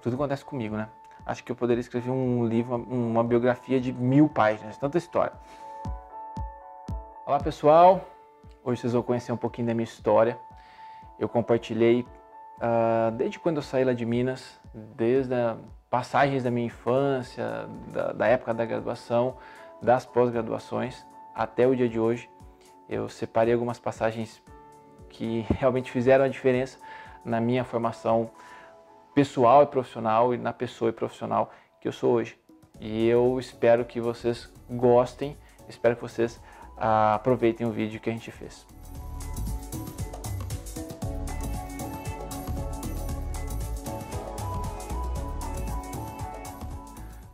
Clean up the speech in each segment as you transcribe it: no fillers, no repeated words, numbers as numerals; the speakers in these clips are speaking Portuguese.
tudo acontece comigo, né? Acho que eu poderia escrever um livro, uma biografia de 1000 páginas, tanta história. Olá pessoal, hoje vocês vão conhecer um pouquinho da minha história. Eu compartilhei desde quando eu saí lá de Minas, desde as passagens da minha infância, da época da graduação, das pós-graduações, até o dia de hoje. Eu separei algumas passagens que realmente fizeram a diferença na minha formação pessoal e profissional e na pessoa e profissional que eu sou hoje. E eu espero que vocês gostem, espero que vocês aproveitem o vídeo que a gente fez.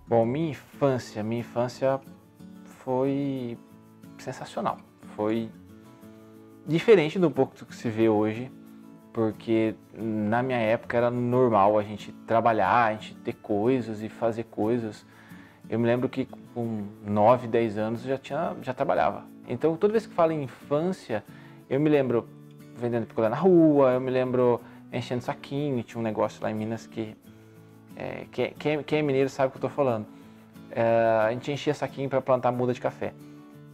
Bom, minha infância foi sensacional, foi diferente do pouco do que se vê hoje, porque na minha época era normal a gente trabalhar, a gente ter coisas e fazer coisas. Eu me lembro que com 9, 10 anos eu já trabalhava. Então toda vez que falo em infância, eu me lembro vendendo picolé na rua, eu me lembro enchendo saquinho. Tinha um negócio lá em Minas que quem é mineiro sabe o que eu estou falando. A gente enchia saquinho para plantar muda de café.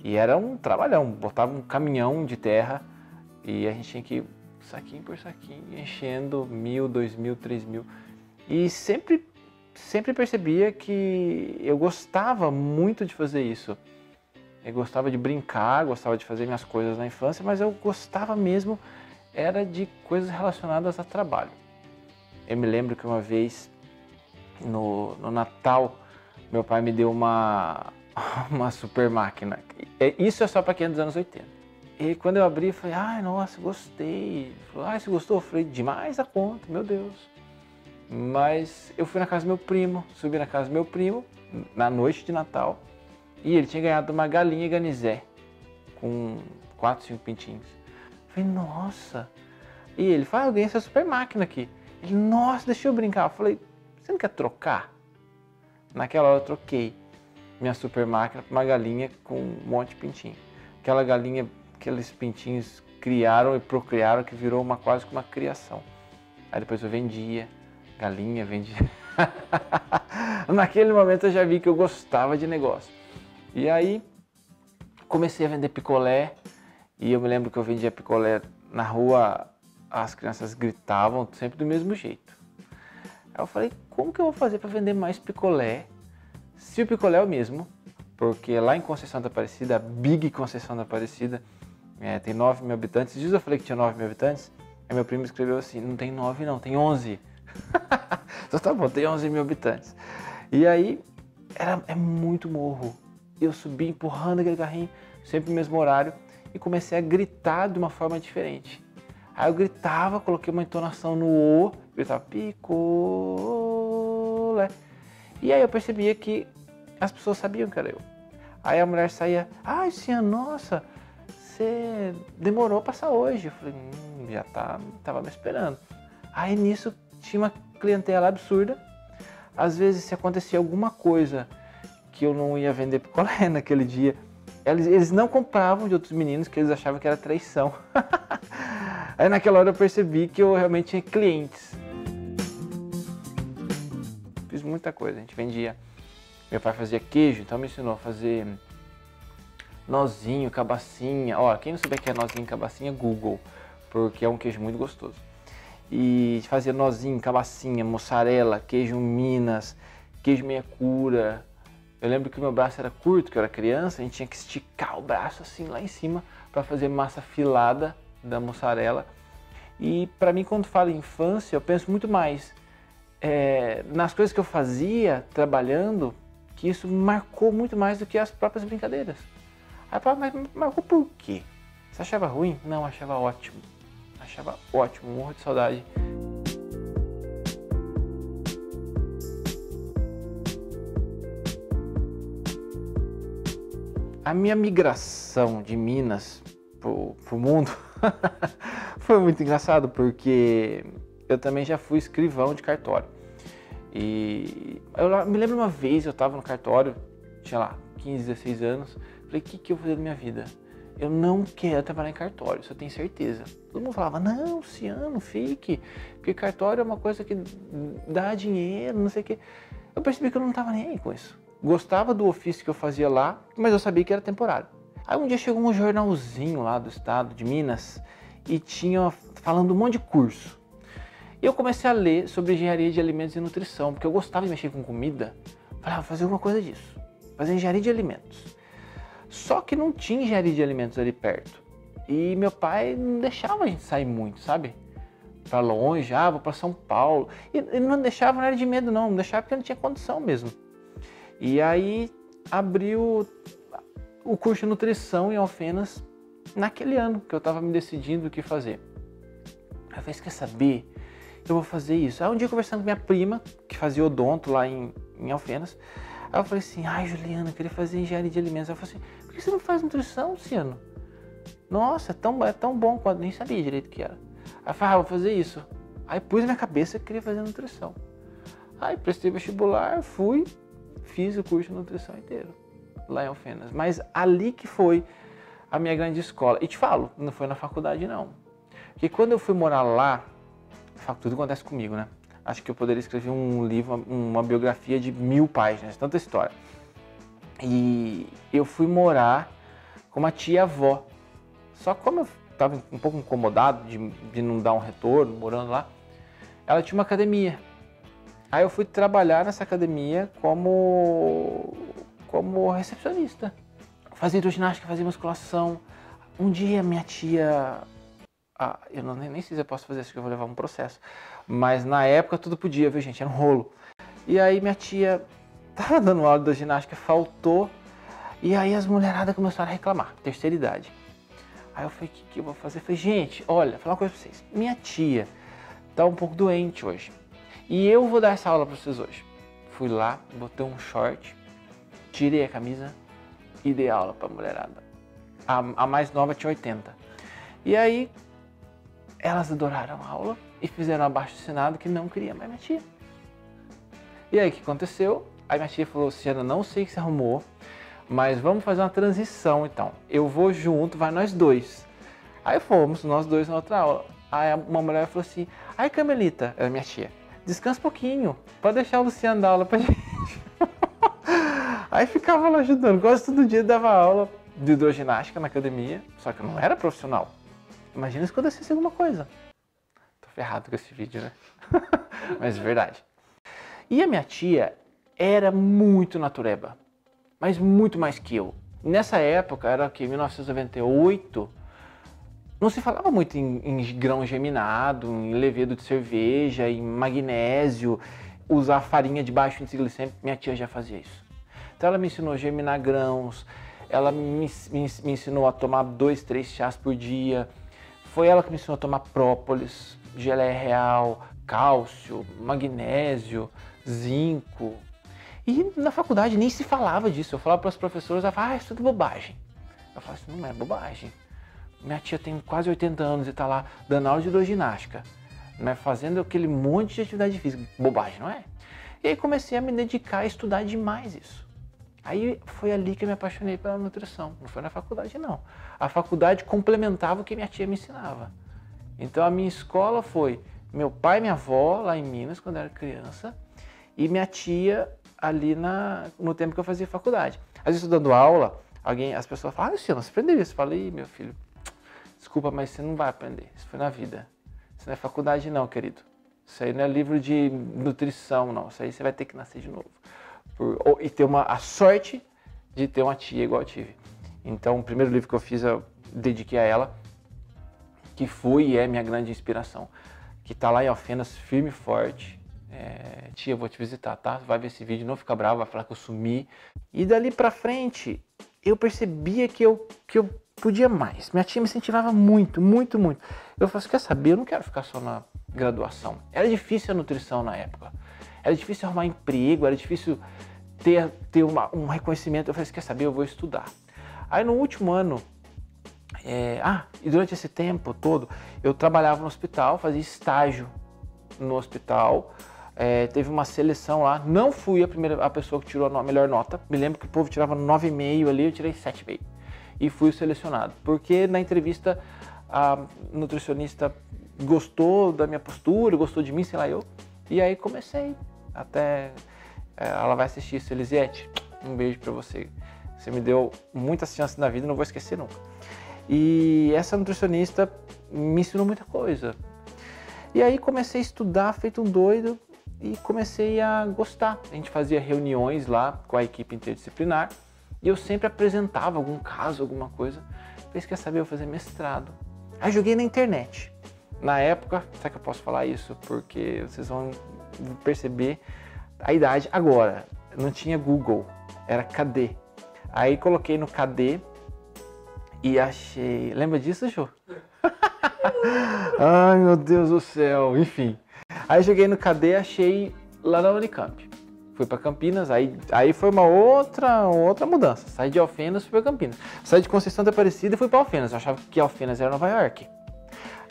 E era um trabalhão, botava um caminhão de terra e a gente tinha que ir saquinho por saquinho, enchendo 1000, 2000, 3000. E sempre percebia que eu gostava muito de fazer isso. Eu gostava de brincar, gostava de fazer minhas coisas na infância, mas eu gostava mesmo era de coisas relacionadas a trabalho. Eu me lembro que uma vez, no Natal, meu pai me deu uma super máquina. Isso é só para quem é dos anos 80. E quando eu abri, eu falei, ai, nossa, gostei. Ele falou, ai, você gostou? Eu falei, demais a conta, meu Deus. Mas eu fui na casa do meu primo, subi na casa do meu primo, na noite de Natal, e ele tinha ganhado uma galinha ganizé, com 4, 5 pintinhos. Eu falei, nossa. E ele falou, eu ganhei essa super máquina aqui. Ele, nossa, deixa eu brincar. Eu falei, você não quer trocar? Naquela hora eu troquei minha super máquina por uma galinha com um monte de pintinho. Aquela galinha, aqueles pintinhos criaram e procriaram que virou quase que uma criação. Aí depois eu vendia galinha, vendia. Naquele momento eu já vi que eu gostava de negócio. E aí comecei a vender picolé e eu me lembro que eu vendia picolé na rua, as crianças gritavam sempre do mesmo jeito. Aí eu falei, como que eu vou fazer para vender mais picolé? Se o picolé é o mesmo, porque lá em Conceição da Aparecida, a Big Conceição da Aparecida, tem 9.000 habitantes. Esses dias eu falei que tinha 9.000 habitantes, aí meu primo escreveu assim, não tem 9 não, tem 11. Então tá bom, tem 11.000 habitantes. E aí, é muito morro. Eu subi empurrando aquele carrinho, sempre no mesmo horário, e comecei a gritar de uma forma diferente. Aí eu gritava, coloquei uma entonação no O, gritava picolé. E aí eu percebia que as pessoas sabiam que era eu. Aí a mulher saía, ai, Cian, nossa, você demorou a passar hoje. Eu falei, já tava me esperando. Aí nisso tinha uma clientela absurda. Às vezes, se acontecia alguma coisa que eu não ia vender picolé naquele dia, eles não compravam de outros meninos que eles achavam que era traição. Aí naquela hora eu percebi que eu realmente tinha clientes. Fiz muita coisa, a gente vendia. Meu pai fazia queijo, então me ensinou a fazer nozinho, cabacinha. Ó, quem não souber o que é nozinho, cabacinha, Google, porque é um queijo muito gostoso. E fazia nozinho, cabacinha, mussarela, queijo Minas, queijo meia cura. Eu lembro que o meu braço era curto, que eu era criança, a gente tinha que esticar o braço assim lá em cima para fazer massa filada da mussarela. E para mim, quando falo em infância, eu penso muito mais nas coisas que eu fazia trabalhando, que isso marcou muito mais do que as próprias brincadeiras. Aí, mas marcou por quê? Você achava ruim? Não, achava ótimo. Achava ótimo, morro de saudade. A minha migração de Minas pro mundo foi muito engraçado, porque eu também já fui escrivão de cartório. E eu me lembro uma vez, eu estava no cartório, tinha lá 15, 16 anos, falei, o que eu vou fazer da minha vida? eu não quero trabalhar em cartório, isso eu tenho certeza. Todo mundo falava, não, Luciano, fique, porque cartório é uma coisa que dá dinheiro, não sei o quê. Eu percebi que eu não estava nem aí com isso. Gostava do ofício que eu fazia lá, mas eu sabia que era temporário. Aí um dia chegou um jornalzinho lá do estado de Minas e tinha falando um monte de curso. E eu comecei a ler sobre engenharia de alimentos e nutrição, porque eu gostava de mexer com comida. Falei, vou fazer alguma coisa disso, fazer engenharia de alimentos. Só que não tinha engenharia de alimentos ali perto. E meu pai não deixava a gente sair muito, sabe? Pra longe, vou pra São Paulo. E ele não deixava, não era de medo não deixava porque não tinha condição mesmo. E aí abriu o curso de nutrição em Alfenas naquele ano que eu tava me decidindo o que fazer. Aí eu falei, quer saber? Eu vou fazer isso. Aí um dia conversando com minha prima, que fazia odonto lá em Alfenas, aí eu falei assim, Juliana, eu queria fazer engenharia de alimentos. Ela falou assim, por que você não faz nutrição, Luciano? Nossa, é tão bom, quando nem sabia direito o que era. Aí eu falei, vou fazer isso. Aí pus na minha cabeça que eu queria fazer nutrição. Aí prestei vestibular, fui, fiz o curso de nutrição inteiro, lá em Alfenas. Mas ali que foi a minha grande escola. E te falo, não foi na faculdade não. Porque quando eu fui morar lá, tudo acontece comigo, né? Acho que eu poderia escrever um livro, uma biografia de 1000 páginas, tanta história. E eu fui morar com uma tia-avó. Só que como eu estava um pouco incomodado de não dar um retorno morando lá, ela tinha uma academia. Aí eu fui trabalhar nessa academia como recepcionista. Fazia hidroginástica, fazia musculação. Um dia minha tia... eu nem sei se eu posso fazer isso, que eu vou levar um processo. Mas na época tudo podia, viu gente? Era um rolo. E aí minha tia tava dando aula de ginástica, faltou. E aí as mulheradas começaram a reclamar, terceira idade. Aí eu falei, o que eu vou fazer? Eu falei, gente, olha, vou falar uma coisa pra vocês. Minha tia tá um pouco doente hoje. E eu vou dar essa aula pra vocês hoje. Fui lá, botei um short, tirei a camisa e dei aula pra mulherada. A mais nova tinha 80. E aí, elas adoraram a aula e fizeram um abaixo-assinado que não queria mais minha tia. E aí, o que aconteceu? Aí minha tia falou, Luciana, não sei o que você arrumou, mas vamos fazer uma transição então. Eu vou junto, vai nós dois. Aí fomos, nós dois na outra aula. Aí uma mulher falou assim, ai Carmelita, era minha tia, descansa um pouquinho, pode deixar o Luciano dar aula pra gente. Aí ficava lá ajudando, quase todo dia dava aula de hidroginástica na academia, só que eu não era profissional. Imagina se acontecesse alguma coisa. Tô ferrado com esse vídeo, né? Mas é verdade. E a minha tia era muito natureba, mas muito mais que eu. Nessa época, era que 1998, não se falava muito em grão geminado, em levedo de cerveja, em magnésio, usar farinha de baixo índice glicêmico. Minha tia já fazia isso. Então ela me ensinou a germinar grãos, ela me ensinou a tomar 2, 3 chás por dia. Foi ela que me ensinou a tomar própolis, geleia real, cálcio, magnésio, zinco. E na faculdade nem se falava disso. Eu falava para os professores, ela falava, isso é bobagem. Eu falava, isso não é bobagem. Minha tia tem quase 80 anos e está lá dando aula de hidroginástica, né, fazendo aquele monte de atividade física. Bobagem, não é? E aí comecei a me dedicar a estudar demais isso. Aí foi ali que eu me apaixonei pela nutrição. Não foi na faculdade, não. A faculdade complementava o que minha tia me ensinava. Então a minha escola foi meu pai e minha avó, lá em Minas, quando eu era criança, e minha tia ali no tempo que eu fazia faculdade. Às vezes, dando aula, as pessoas falam, Luciano, você aprendeu isso? Eu falei, meu filho, desculpa, mas você não vai aprender. Isso foi na vida. Isso não é faculdade não, querido. Isso aí não é livro de nutrição, não. Isso aí você vai ter que nascer de novo. E ter a sorte de ter uma tia igual eu tive. Então, o primeiro livro que eu fiz, eu dediquei a ela, que foi e é minha grande inspiração. Que está lá em Alfenas, firme e forte. Tia, eu vou te visitar, tá? Vai ver esse vídeo, não fica bravo, vai falar que eu sumi. E dali pra frente, eu percebia que eu podia mais. Minha tia me incentivava muito, muito, muito. Eu falei, você quer saber? Eu não quero ficar só na graduação. Era difícil a nutrição na época. Era difícil arrumar emprego, era difícil ter um reconhecimento. Eu falei, você quer saber? Eu vou estudar. Aí no último ano, e durante esse tempo todo, eu trabalhava no hospital, fazia estágio no hospital. Teve uma seleção lá, não fui a pessoa que tirou a melhor nota. Me lembro que o povo tirava 9,5 ali, eu tirei 7,5. e fui selecionado. Porque na entrevista a nutricionista gostou da minha postura, gostou de mim, sei lá eu. E aí comecei. Até ela vai assistir isso, Elisiete. Um beijo pra você. Você me deu muitas chances na vida, não vou esquecer nunca. E essa nutricionista me ensinou muita coisa. E aí comecei a estudar, feito um doido, e comecei a gostar. A gente fazia reuniões lá com a equipe interdisciplinar e eu sempre apresentava algum caso, alguma coisa. Depois quer saber, eu fazer mestrado. Aí joguei na internet. Na época, será que eu posso falar isso? Porque vocês vão perceber a idade. Agora, não tinha Google, era KD. Aí coloquei no KD e achei... Lembra disso, Jô? Ai, meu Deus do céu, enfim. Aí joguei no KD e achei lá na Unicamp. Fui para Campinas, aí foi uma outra mudança. Saí de Alfenas e fui para Campinas. Saí de Conceição da Aparecida e fui para Alfenas. Eu achava que Alfenas era Nova York.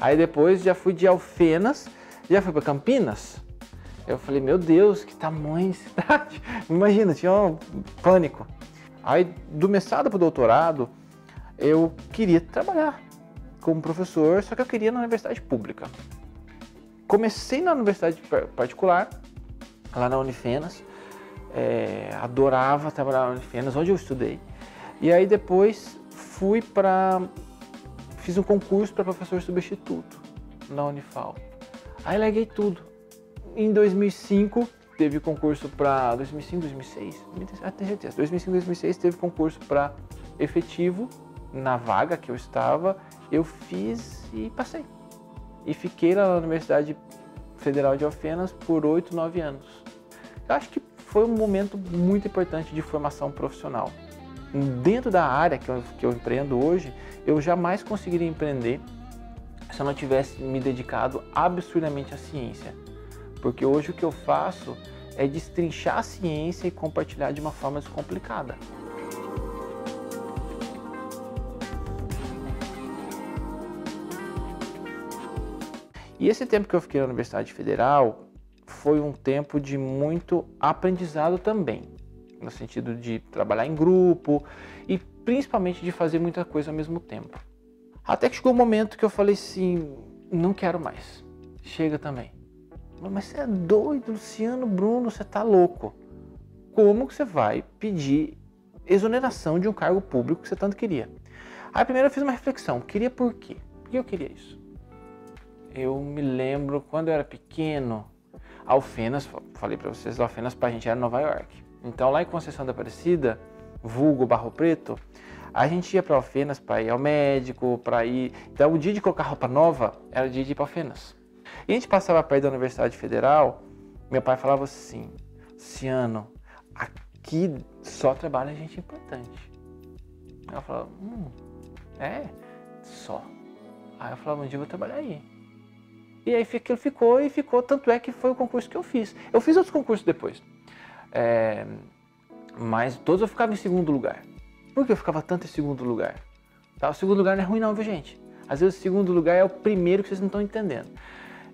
Aí depois já fui de Alfenas, já fui para Campinas. Eu falei, meu Deus, que tamanho de cidade. Imagina, tinha um pânico. Aí do mestrado para o doutorado, eu queria trabalhar como professor, só que eu queria na universidade pública. Comecei na universidade particular, lá na Unifenas, adorava trabalhar na Unifenas, onde eu estudei. E aí depois fiz um concurso para professor substituto na Unifal. Aí larguei tudo. Em 2005 teve concurso para 2006, tenho certeza. 2005, 2006 teve concurso para efetivo na vaga que eu estava. Eu fiz e passei. E fiquei lá na Universidade Federal de Alfenas por 8, 9 anos. Eu acho que foi um momento muito importante de formação profissional. Dentro da área que eu empreendo hoje, eu jamais conseguiria empreender se eu não tivesse me dedicado absurdamente à ciência. Porque hoje o que eu faço é destrinchar a ciência e compartilhar de uma forma descomplicada. E esse tempo que eu fiquei na Universidade Federal foi um tempo de muito aprendizado também, no sentido de trabalhar em grupo e principalmente de fazer muita coisa ao mesmo tempo. Até que chegou um momento que eu falei assim, não quero mais, chega também. Mas você é doido, Luciano, Bruno, você tá louco. Como que você vai pedir exoneração de um cargo público que você tanto queria? Aí primeiro eu fiz uma reflexão, queria por quê? Por que eu queria isso? Eu me lembro, quando eu era pequeno, Alfenas, falei pra vocês, Alfenas pra gente era Nova York. Então lá em Conceição da Aparecida, vulgo Barro Preto, a gente ia pra Alfenas pra ir ao médico, pra ir... Então o dia de colocar roupa nova era o dia de ir pra Alfenas. E a gente passava perto da Universidade Federal, meu pai falava assim, Luciano, aqui só trabalha gente importante. Ela falava, só. Aí eu falava, um dia eu vou trabalhar aí. E aí aquilo ficou, tanto é que foi o concurso que eu fiz. Eu fiz outros concursos depois, mas todos eu ficava em segundo lugar. Por que eu ficava tanto em segundo lugar? Tá? O segundo lugar não é ruim não, viu gente? Às vezes o segundo lugar é o primeiro que vocês não estão entendendo.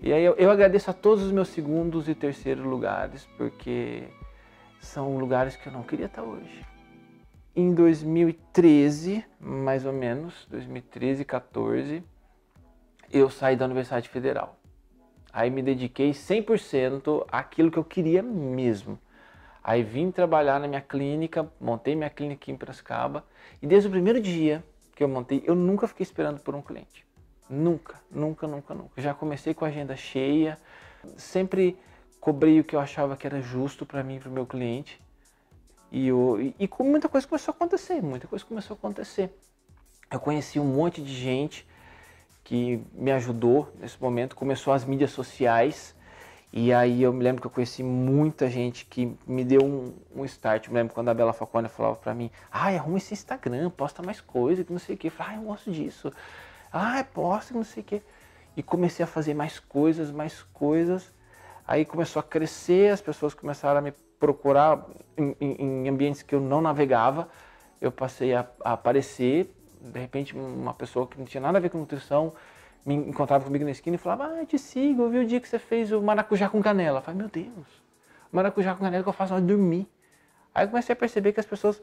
E aí eu agradeço a todos os meus segundos e terceiros lugares, porque são lugares que eu não queria estar hoje. Em 2013, mais ou menos, 2013, 14, eu saí da Universidade Federal. Aí me dediquei 100% àquilo que eu queria mesmo. Aí vim trabalhar na minha clínica, montei minha clínica aqui em Piracicaba. E desde o primeiro dia que eu montei, eu nunca fiquei esperando por um cliente. Nunca, nunca, nunca, nunca. Já comecei com a agenda cheia, sempre cobrei o que eu achava que era justo para mim e para o meu cliente. E muita coisa começou a acontecer, Eu conheci um monte de gente que me ajudou nesse momento, começou as mídias sociais, e aí eu me lembro que eu conheci muita gente que me deu um start. Eu me lembro quando a Bela Falcone falava pra mim, arruma esse Instagram, posta mais coisa, que não sei o que. Eu falei, eu gosto disso. Posta, que não sei o que. E comecei a fazer mais coisas, aí começou a crescer, as pessoas começaram a me procurar em ambientes que eu não navegava, eu passei a aparecer. De repente, uma pessoa que não tinha nada a ver com nutrição me encontrava comigo na esquina e falava, eu te sigo, eu vi o dia que você fez o maracujá com canela. Eu falei, meu Deus, maracujá com canela que eu faço na hora de dormir. Aí eu comecei a perceber que as pessoas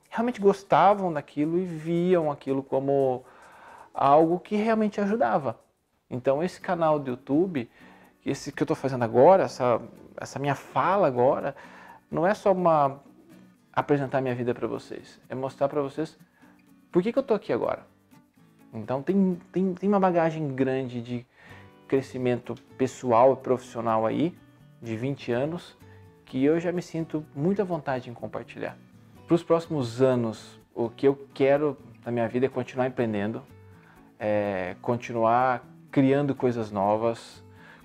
realmente gostavam daquilo e viam aquilo como algo que realmente ajudava. Então esse canal do YouTube, esse que eu estou fazendo agora, essa minha fala agora, não é só apresentar minha vida para vocês, é mostrar para vocês por que eu estou aqui agora. Então tem uma bagagem grande de crescimento pessoal e profissional aí, de 20 anos, que eu já me sinto muito à vontade em compartilhar. Para os próximos anos, o que eu quero na minha vida é continuar empreendendo, continuar criando coisas novas,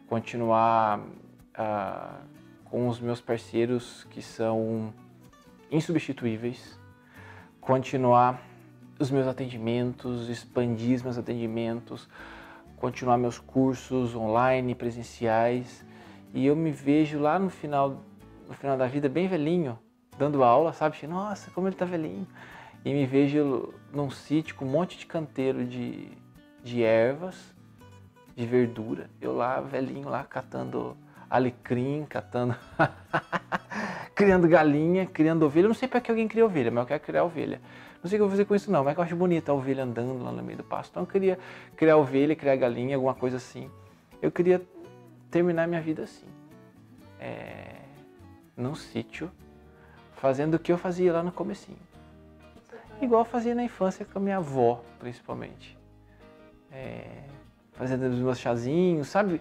continuar com os meus parceiros que são insubstituíveis, continuar os meus atendimentos, expandir os meus atendimentos, continuar meus cursos online, presenciais, e eu me vejo lá no final da vida bem velhinho, dando aula, sabe? Nossa, como ele tá velhinho. E me vejo num sítio com um monte de canteiro de ervas, de verdura. Eu lá, velhinho, lá catando alecrim, criando galinha, criando ovelha. Eu não sei para que alguém cria ovelha, mas eu quero criar ovelha. Não sei o que eu vou fazer com isso não, mas eu acho bonita a ovelha andando lá no meio do pasto. Então eu queria criar ovelha, criar galinha, alguma coisa assim. Eu queria terminar minha vida assim. Num sítio, fazendo o que eu fazia lá no comecinho. Igual eu fazia na infância com a minha avó, principalmente. Fazendo os meus chazinhos, sabe?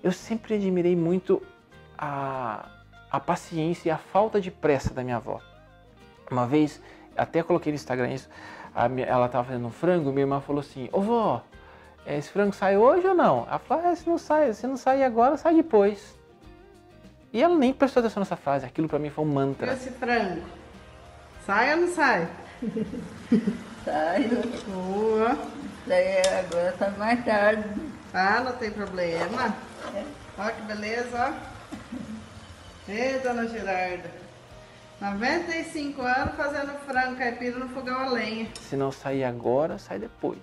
Eu sempre admirei muito a paciência e a falta de pressa da minha avó. Uma vez, até coloquei no Instagram isso, ela estava fazendo um frango, minha irmã falou assim, ô vó, esse frango sai hoje ou não? Ela falou, se não sair agora, sai depois. E ela nem prestou atenção nessa frase, aquilo pra mim foi um mantra. E esse frango, sai ou não sai? Sai. Boa. Daí agora tá mais tarde. Ah, não tem problema. Olha que beleza, ó. Ei, dona Gerarda. 95 anos fazendo frango caipira no fogão a lenha. Se não sair agora, sai depois.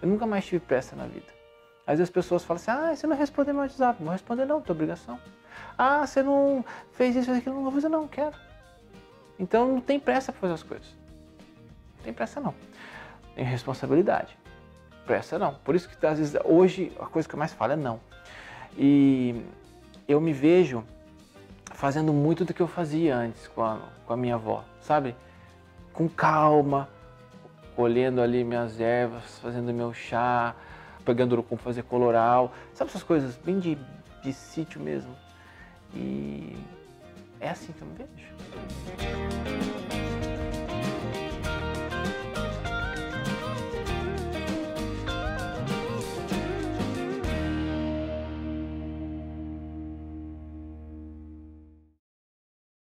Eu nunca mais tive pressa na vida. Às vezes as pessoas falam assim, você não respondeu meu WhatsApp. Não vou responder não, tua obrigação. Você não fez isso, aquilo, não vou fazer não, quero. Então não tem pressa para fazer as coisas. Não tem pressa não. Tem responsabilidade. Pressa não. Por isso que às vezes hoje a coisa que eu mais falo é não. E eu me vejo fazendo muito do que eu fazia antes com a minha avó, sabe? Com calma, colhendo ali minhas ervas, fazendo meu chá, pegando urucum para fazer coloral, sabe essas coisas bem de sítio mesmo. E é assim que eu me vejo.